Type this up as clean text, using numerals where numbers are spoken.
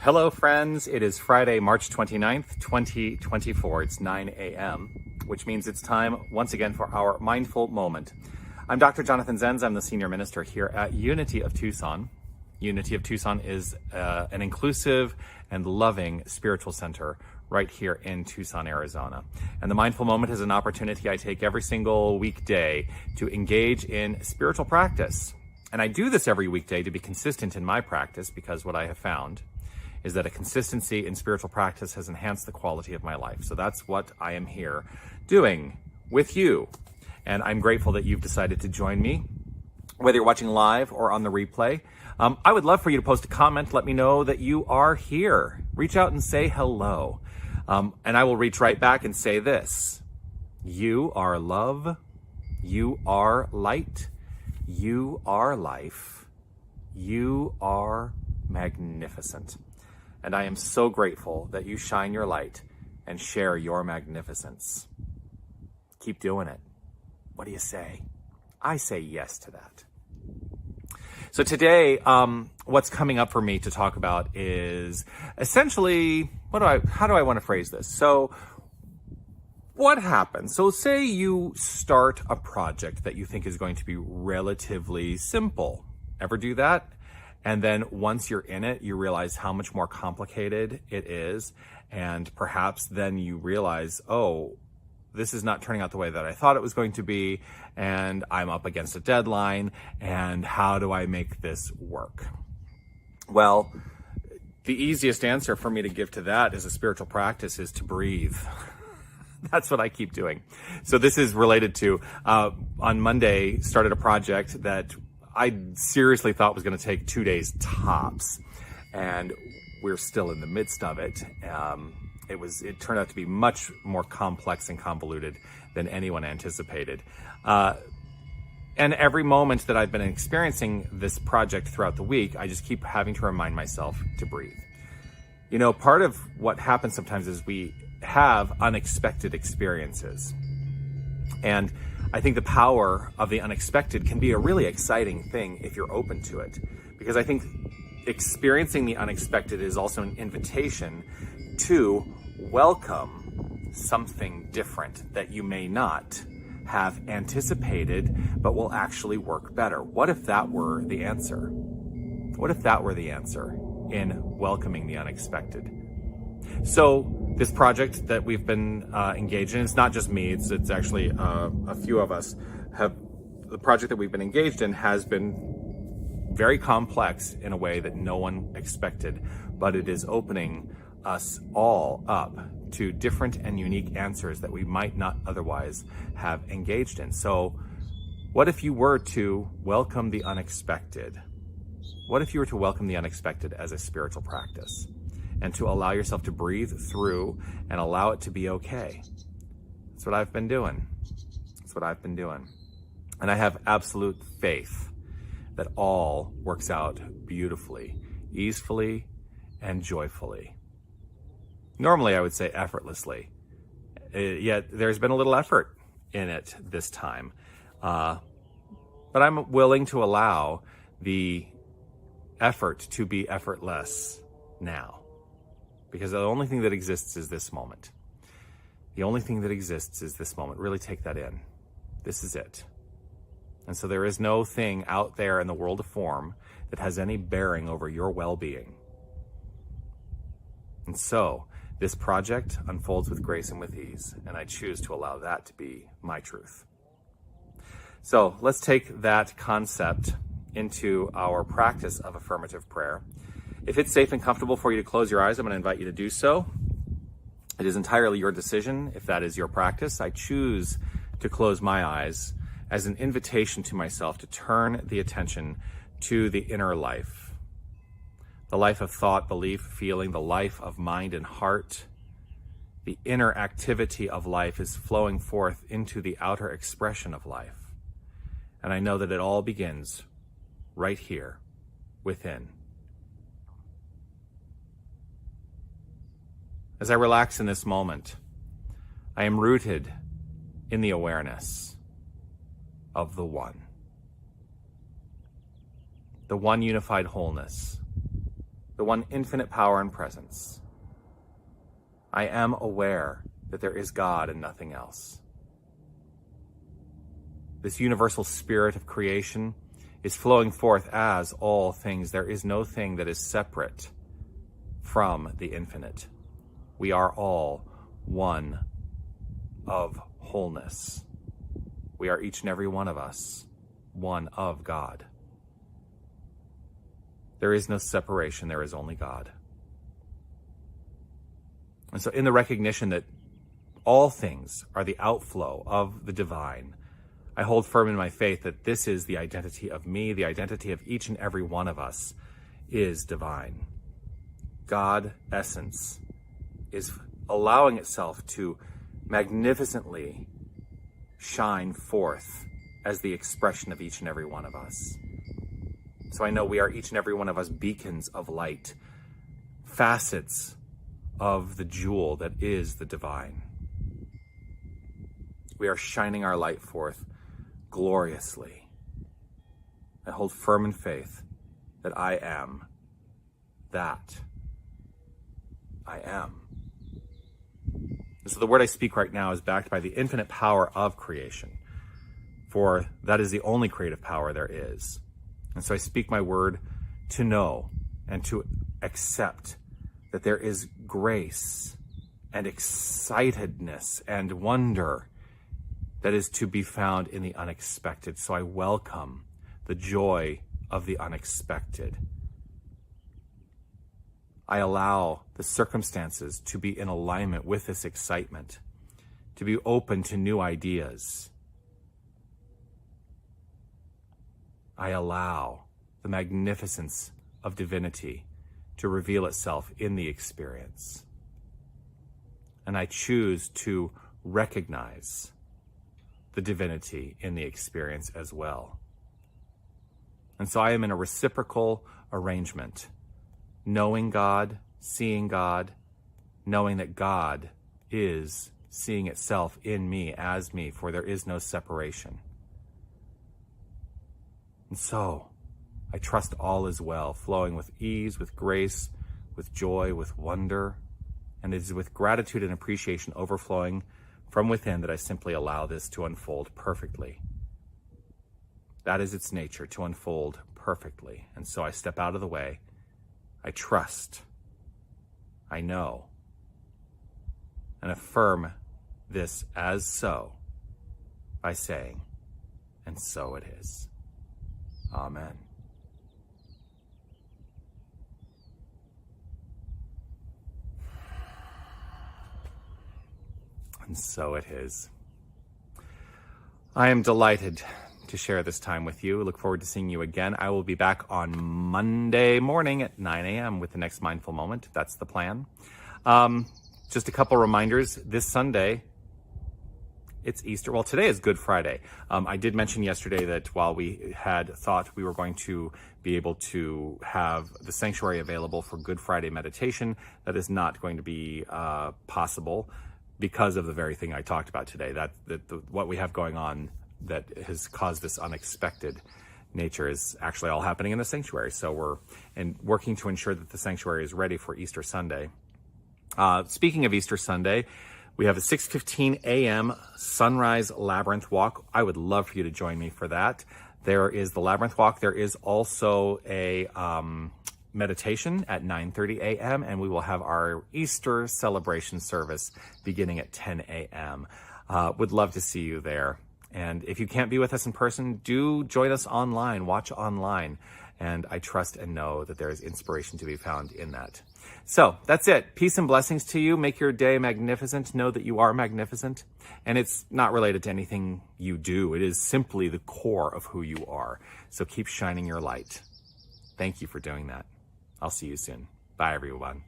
Hello friends, it is Friday, March 29th, 2024. It's 9 a.m., which means it's time once again for our Mindful Moment. I'm Dr. Jonathan Zenz. I'm the Senior Minister here at Unity of Tucson. Unity of Tucson is an inclusive and loving spiritual center right here in Tucson, Arizona. And the Mindful Moment is an opportunity I take every single weekday to engage in spiritual practice. And I do this every weekday to be consistent in my practice, because what I have found is that a consistency in spiritual practice has enhanced the quality of my life. So that's what I am here doing with you. And I'm grateful that you've decided to join me, whether you're watching live or on the replay. I would love for you to post a comment. Let me know that you are here. Reach out and say hello. And I will reach right back and say this: you are love. You are light. You are life. You are magnificent. And I am so grateful that you shine your light and share your magnificence. Keep doing it. What do you say? I say yes to that. So today, what's coming up for me to talk about is essentially, how do I want to phrase this? So what happens? So say you start a project that you think is going to be relatively simple. Ever do that? And then once you're in it, you realize how much more complicated it is. And perhaps then you realize, oh, this is not turning out the way that I thought it was going to be. And I'm up against a deadline. And how do I make this work? Well, the easiest answer for me to give to that as a spiritual practice is to breathe. That's what I keep doing. So this is related to, on Monday, started a project that I seriously thought was going to take 2 days tops, and we're still in the midst of it. It turned out to be much more complex and convoluted than anyone anticipated. And every moment that I've been experiencing this project throughout the week, I just keep having to remind myself to breathe. You know, part of what happens sometimes is we have unexpected experiences. And I think the power of the unexpected can be a really exciting thing if you're open to it. Because I think experiencing the unexpected is also an invitation to welcome something different that you may not have anticipated, but will actually work better. What if that were the answer? What if that were the answer in welcoming the unexpected? So this project that we've been engaged in, it's not just me, it's actually a few of us have, the project that we've been engaged in has been very complex in a way that no one expected, but it is opening us all up to different and unique answers that we might not otherwise have engaged in. So what if you were to welcome the unexpected? What if you were to welcome the unexpected as a spiritual practice? And to allow yourself to breathe through and allow it to be okay. That's what I've been doing. That's what I've been doing. And I have absolute faith that all works out beautifully, easefully, and joyfully. Normally I would say effortlessly, yet there's been a little effort in it this time. But I'm willing to allow the effort to be effortless now. Because the only thing that exists is this moment. The only thing that exists is this moment. Really take that in. This is it. And so there is no thing out there in the world of form that has any bearing over your well-being. And so this project unfolds with grace and with ease, and I choose to allow that to be my truth. So let's take that concept into our practice of affirmative prayer. If it's safe and comfortable for you to close your eyes, I'm going to invite you to do so. It is entirely your decision if that is your practice. I choose to close my eyes as an invitation to myself to turn the attention to the inner life. The life of thought, belief, feeling, the life of mind and heart. The inner activity of life is flowing forth into the outer expression of life. And I know that it all begins right here within. As I relax in this moment, I am rooted in the awareness of the one unified wholeness, the one infinite power and presence. I am aware that there is God and nothing else. This universal spirit of creation is flowing forth as all things. There is no thing that is separate from the infinite. We are all one of wholeness. We are each and every one of us one of God. There is no separation, there is only God. And so in the recognition that all things are the outflow of the divine, I hold firm in my faith that this is the identity of me, the identity of each and every one of us is divine. God, essence, is allowing itself to magnificently shine forth as the expression of each and every one of us. So I know we are each and every one of us beacons of light, facets of the jewel that is the divine. We are shining our light forth gloriously. I hold firm in faith that I am that. I am. And so the word I speak right now is backed by the infinite power of creation, for that is the only creative power there is. And so I speak my word to know and to accept that there is grace and excitedness and wonder that is to be found in the unexpected. So I welcome the joy of the unexpected. I allow the circumstances to be in alignment with this excitement, to be open to new ideas. I allow the magnificence of divinity to reveal itself in the experience. And I choose to recognize the divinity in the experience as well. And so I am in a reciprocal arrangement, knowing God, seeing God, knowing that God is seeing itself in me as me, for there is no separation. And so I trust all is well, flowing with ease, with grace, with joy, with wonder. And it is with gratitude and appreciation overflowing from within that I simply allow this to unfold perfectly. That is its nature, to unfold perfectly. And so I step out of the way. I trust. I know. And affirm this as so by saying, and so it is. Amen. And so it is. I am delighted to share this time with you. Look forward to seeing you again. I will be back on Monday morning at 9 a.m. with the next Mindful Moment. That's the plan. Just a couple reminders. This Sunday, it's Easter. Well, today is Good Friday. I did mention yesterday that while we had thought we were going to be able to have the sanctuary available for Good Friday meditation, that is not going to be possible because of the very thing I talked about today. What we have going on that has caused this unexpected nature is actually all happening in the sanctuary. So we're working to ensure that the sanctuary is ready for Easter Sunday. Speaking of Easter Sunday, we have a 6:15 a.m. Sunrise Labyrinth Walk. I would love for you to join me for that. There is the Labyrinth Walk. There is also a meditation at 9:30 a.m. and we will have our Easter celebration service beginning at 10 a.m. Would love to see you there. And if you can't be with us in person, do join us online, watch online. And I trust and know that there is inspiration to be found in that. So that's it. Peace and blessings to you. Make your day magnificent. Know that you are magnificent. And it's not related to anything you do. It is simply the core of who you are. So keep shining your light. Thank you for doing that. I'll see you soon. Bye, everyone.